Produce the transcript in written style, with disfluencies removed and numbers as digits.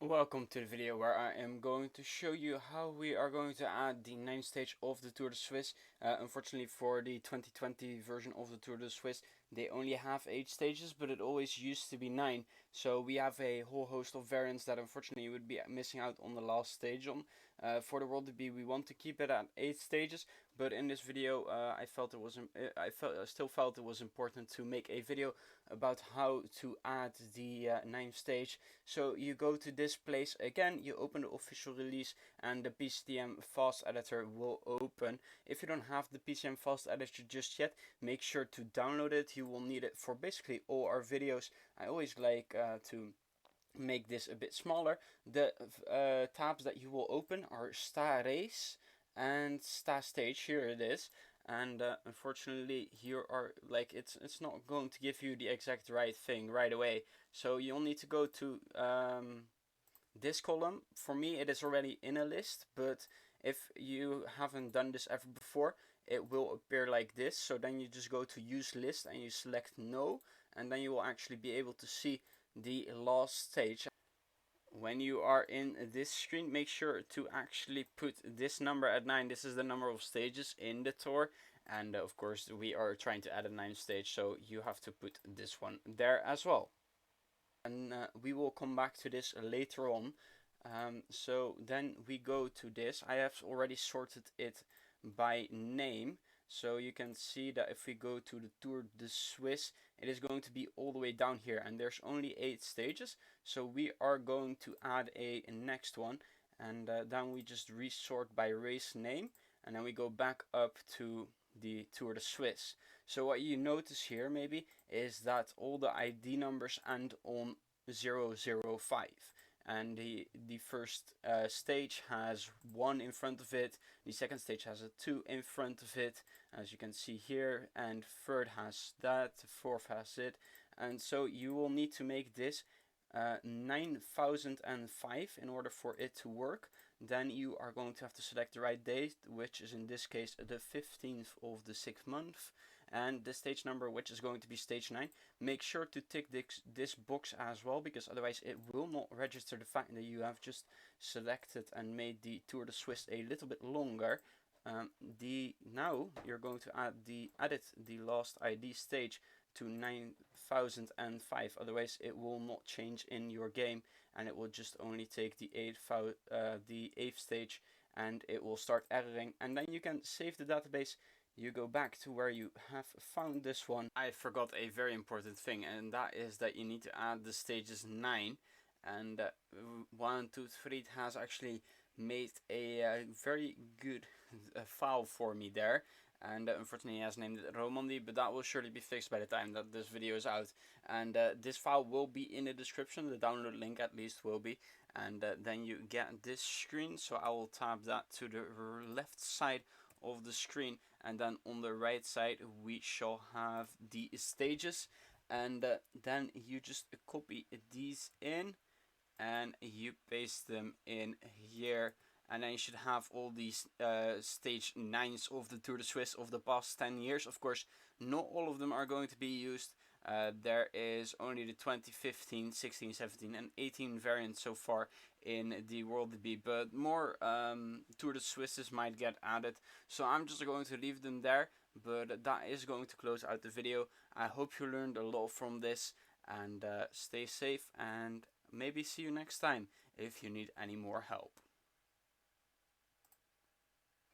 Welcome to the video where I am going to show you how we are going to add the 9th stage of the Tour de Suisse. Unfortunately for the 2020 version of the Tour de Suisse, they only have 8 stages, but it always used to be 9. So we have a whole host of variants that unfortunately you would be missing out on the last stage on. For the WorldDB we want to keep it at 8 stages, but in this video I still felt it was important to make a video about how to add the 9th stage. So you go to this place again, you open the official release and the PCM fast editor will open. If you don't have the PCM fast editor just yet, make sure to download it. You will need it for basically all our videos. I always like to make this a bit smaller. The tabs that you will open are Sta Race and Sta Stage. Here it is. And unfortunately here are it's not going to give you the exact right thing right away, so you'll need to go to this column. For me it is already in a list, but if you haven't done this ever before, it will appear like this. So then you just go to use list and you select no, and then you will actually be able to see the last stage. When you are in this screen, make sure to actually put this number at 9. This is the number of stages in the tour, and of course we are trying to add a 9th stage, so you have to put this one there as well. And we will come back to this later on. So then we go to this. I have already sorted it by name, so you can see that if we go to the Tour de Suisse, it is going to be all the way down here, and there's only 8 stages. So we are going to add a next one, and then we just resort by race name, and then we go back up to the Tour de Suisse. So what you notice here maybe is that all the ID numbers end on 005. And the first stage has 1 in front of it, the second stage has a 2 in front of it, as you can see here, and third has that, fourth has it. And so you will need to make this 9005 in order for it to work. Then you are going to have to select the right date, which is in this case the 15th of the 6th month, and the stage number, which is going to be stage 9. Make sure to tick this box as well, because otherwise it will not register the fact that you have just selected and made the Tour de Suisse a little bit longer. Now you're going to edit the last ID stage to 9005, otherwise it will not change in your game, and it will just only take the 8th stage, and it will start erroring, and then you can save the database. You go back to where you have found this one. I forgot a very important thing, and that is that you need to add the stages 9, and Wane, Tout, Frit has actually made a very good file for me there, and unfortunately he has named it Romandie, but that will surely be fixed by the time that this video is out. And this file will be in the description, the download link at least will be, and then you get this screen. So I will tab that to the left side of the screen, and then on the right side we shall have the stages, and then you just copy these in and you paste them in here, and then you should have all these stage 9s of the Tour de Suisse of the past 10 years. Of course, not all of them are going to be used. There is only the 2015, 16, 17 and 18 variants so far in the WorldDB, but more Tour de Suisses might get added, so I'm just going to leave them there. But that is going to close out the video. I hope you learned a lot from this, and stay safe, and maybe see you next time if you need any more help.